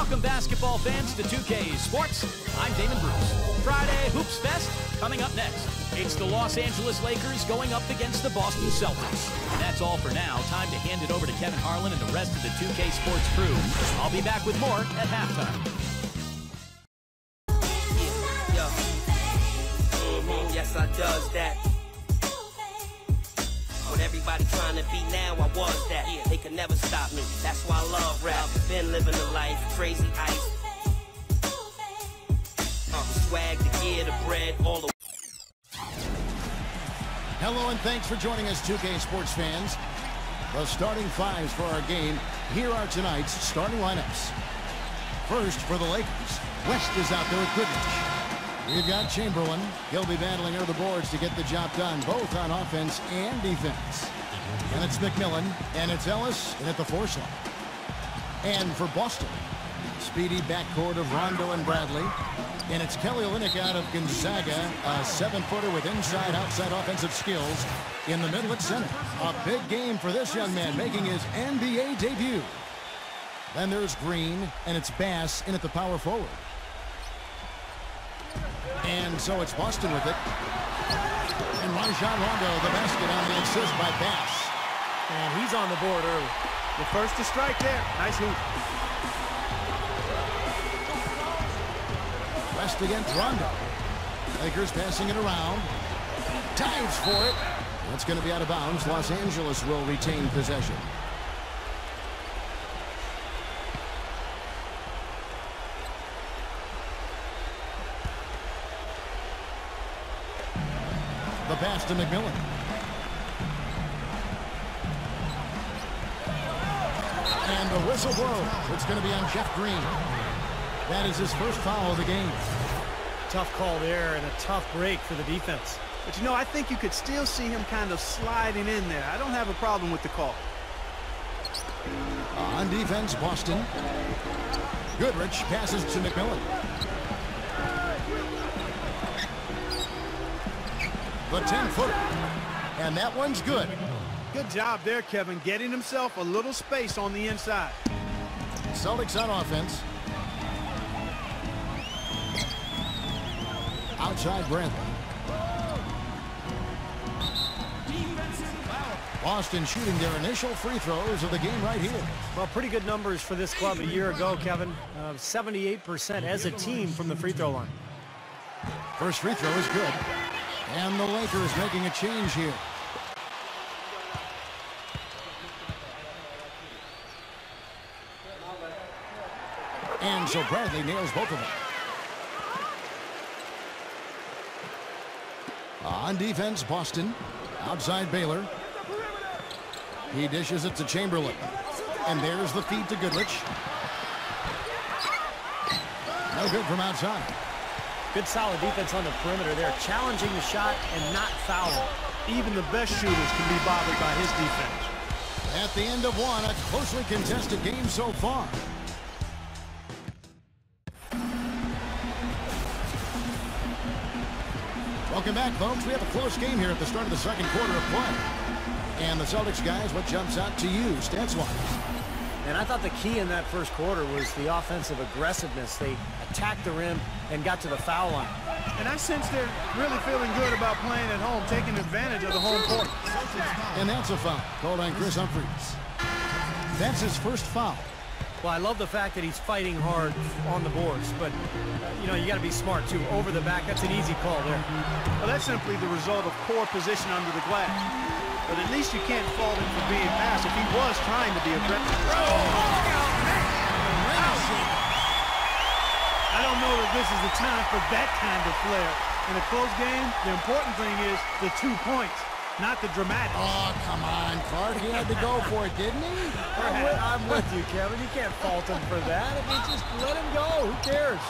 Welcome, basketball fans, to 2K Sports. I'm Damon Bruce. Friday Hoops Fest coming up next. It's the Los Angeles Lakers going up against the Boston Celtics. And that's all for now. Time to hand it over to Kevin Harlan and the rest of the 2K Sports crew. I'll be back with more at halftime. Yes, I does that. When everybody trying to be now, I was that. They could never stop me. That's why I love rap. Been living the life, crazy ice. Swag, the gear, the bread, all the. Hello and thanks for joining us, 2K Sports fans. The starting fives for our game. Here are tonight's starting lineups. First for the Lakers, West is out there with Goodrich. We've got Chamberlain. He'll be battling over the boards to get the job done, both on offense and defense. And it's McMillan, and it's Ellis, and at the four slot. And for Boston, speedy backcourt of Rondo and Bradley. And it's Kelly Olynyk out of Gonzaga, a 7-footer with inside-outside offensive skills. In the middle at center, a big game for this young man making his NBA debut. Then there's Green, and it's Bass in at the power forward. And so it's Boston with it. And Rajon Rondo, the basket on the assist by Bass. And he's on the board early. The first to strike there. Nice hoop. West against Rondo. Lakers passing it around. Dives for it. That's going to be out of bounds. Los Angeles will retain possession. The pass to McMillan. And the whistle blows. It's going to be on Jeff Green. That is his first foul of the game. Tough call there and a tough break for the defense. But, you know, I think you could still see him kind of sliding in there. I don't have a problem with the call. On defense, Boston. Goodrich passes to McMillan. The 10-footer. And that one's good. Good job there, Kevin, getting himself a little space on the inside. Celtics on offense. Outside Bradley. Boston shooting their initial free throws of the game right here. Well, pretty good numbers for this club a year ago, Kevin. 78% as a team from the free throw line. First free throw is good. And the Lakers making a change here. And so Bradley nails both of them. On defense, Boston. Outside Baylor. He dishes it to Chamberlain. And there's the feed to Goodrich. No good from outside. Good solid defense on the perimeter there, challenging the shot and not fouling. Even the best shooters can be bothered by his defense. At the end of one, a closely contested game so far. Welcome back, folks. We have a close game here at the start of the second quarter of play. And the Celtics guys, what jumps out to you, stats-wise? And I thought the key in that first quarter was the offensive aggressiveness. They attacked the rim and got to the foul line. And I sense they're really feeling good about playing at home, taking advantage of the home court. And that's a foul called on Chris Humphries. That's his first foul. Well, I love the fact that he's fighting hard on the boards, but, you know, you got to be smart, too. Over the back, that's an easy call there. Well, that's simply the result of poor position under the glass. But at least you can't fault him for being fast if he was trying to be aggressive. I don't know that this is the time for that kind of flair. In a close game, the important thing is the 2 points, not the dramatic. Oh, come on, Clark. He had to go for it, didn't he? I'm with you, Kevin. You can't fault him for that. I mean, just let him go. Who cares?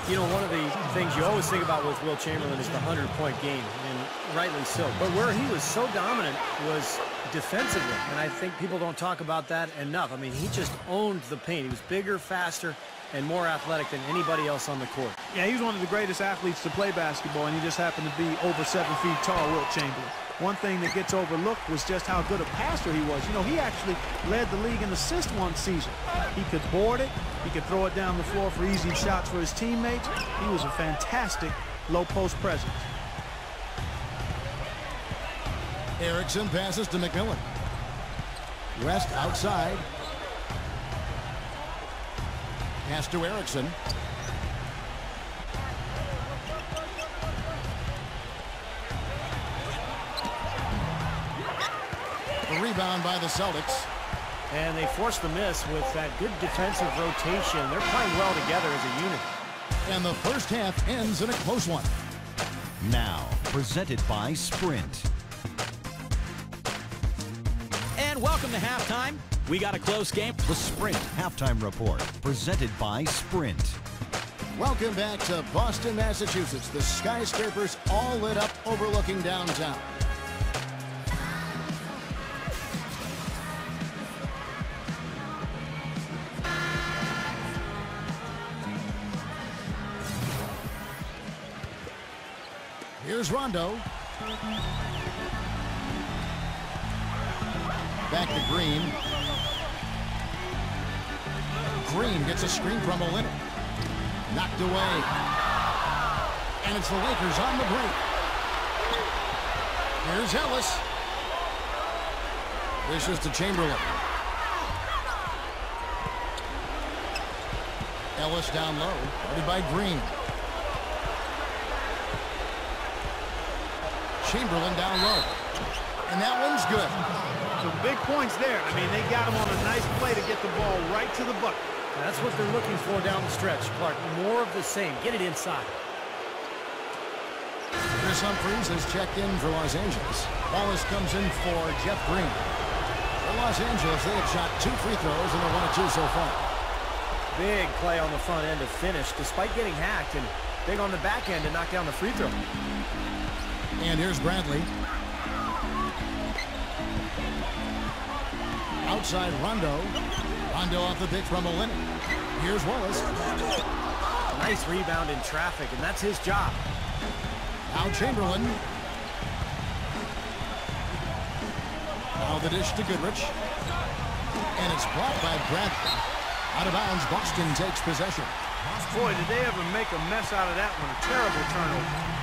You know, one of the things you always think about with Will Chamberlain is the 100-point game, and rightly so. But where he was so dominant was defensively, and I think people don't talk about that enough. I mean, he just owned the paint. He was bigger, faster, and more athletic than anybody else on the court. Yeah, he's one of the greatest athletes to play basketball, and he just happened to be over 7 feet tall, Wilt Chamberlain. One thing that gets overlooked was just how good a passer he was. You know, he actually led the league in assists one season. He could board it. He could throw it down the floor for easy shots for his teammates. He was a fantastic low post presence. Erickson passes to McMillan. West outside. Pass to Erickson. The rebound by the Celtics. And they forced the miss with that good defensive rotation. They're playing well together as a unit. And the first half ends in a close one. Now, presented by Sprint. And welcome to halftime. We got a close game. The Sprint Halftime Report, presented by Sprint. Welcome back to Boston, Massachusetts. The skyscrapers all lit up overlooking downtown. Here's Rondo. Back to Green. Green gets a screen from Olynyk. Knocked away. And it's the Lakers on the break. Here's Ellis. This is to Chamberlain. Ellis down low. Guarded by Green. Chamberlain down low. And that one's good. Some big points there. I mean, they got him on a nice play to get the ball right to the bucket. That's what they're looking for down the stretch, Clark. More of the same. Get it inside. Chris Humphries has checked in for Los Angeles. Wallace comes in for Jeff Green. For Los Angeles, they have shot 2 free throws and they're 1 of 2 so far. Big play on the front end to finish, despite getting hacked, and big on the back end to knock down the free throw. And here's Bradley. Outside Rondo. Rondo off the pick from Olynyk. Here's Wallace. Nice rebound in traffic, and that's his job. Now Chamberlain. Now the dish to Goodrich. And it's blocked by Bradley. Out of bounds, Boston takes possession. Boy, did they ever make a mess out of that one. A terrible turnover.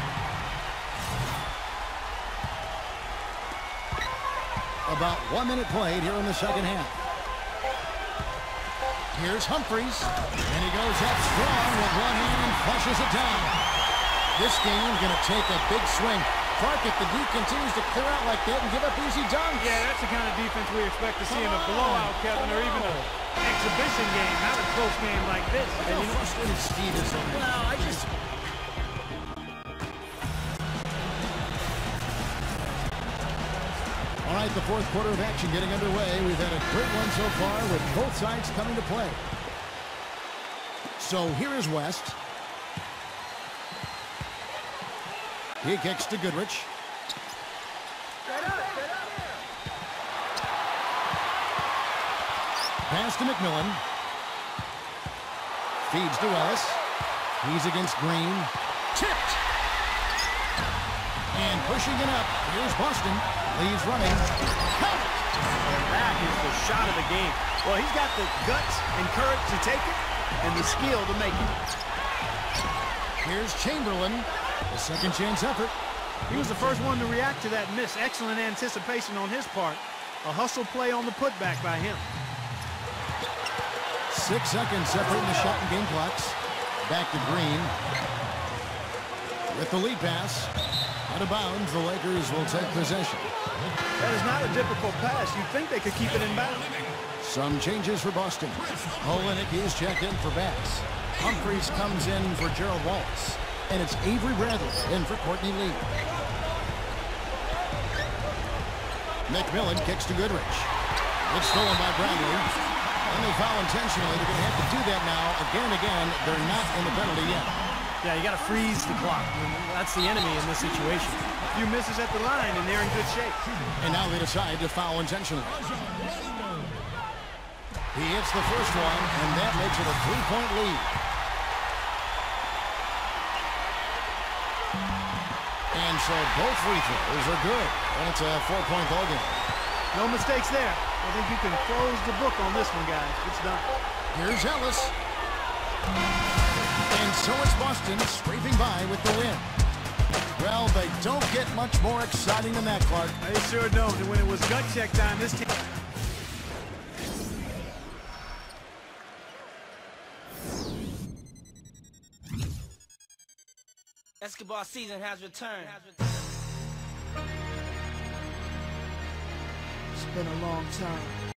About 1 minute played here in the second half. Here's Humphries, and he goes up strong with one hand and flushes it down. This game's going to take a big swing. Clark, if the D continues to clear out like that and give up easy dunks. Yeah, that's the kind of defense we expect to see in a blowout, Kevin, or even an exhibition game, not a close game like this. And you know, frustrated Steve is on that. Well, I just... All right, the fourth quarter of action getting underway. We've had a great one so far with both sides coming to play. So here is West. He kicks to Goodrich. Pass to McMillan. Feeds to Ellis. He's against Green. Tipped. And pushing it up. Here's Boston. Leaves running. Count it. And that is the shot of the game. Well, he's got the guts and courage to take it and the skill to make it. Here's Chamberlain. A second chance effort. He was the first one to react to that miss. Excellent anticipation on his part. A hustle play on the putback by him. 6 seconds separating the shot and game clocks. Back to Green. With the lead pass. Out of bounds, the Lakers will take possession. That is not a difficult pass. You'd think they could keep it in bounds. Some changes for Boston. Olynyk is checked in for Bass. Humphries comes in for Gerald Wallace. And it's Avery Bradley in for Courtney Lee. McMillan kicks to Goodrich. It's stolen by Bradley. And they foul intentionally. They're going to have to do that now. Again and again, they're not in the penalty yet. Yeah, you got to freeze the clock. That's the enemy in this situation. A few misses at the line, and they're in good shape. And now they decide to foul intentionally. He hits the first one, and that makes it a 3-point lead. And so both free throws are good. And it's a 4-point ball game. No mistakes there. I think you can close the book on this one, guys. It's done. Here's Ellis. And so it's Boston scraping by with the win. Well, they don't get much more exciting than that, Clark. They sure don't. And when it was gut check time, this team... Basketball season has returned. It's been a long time.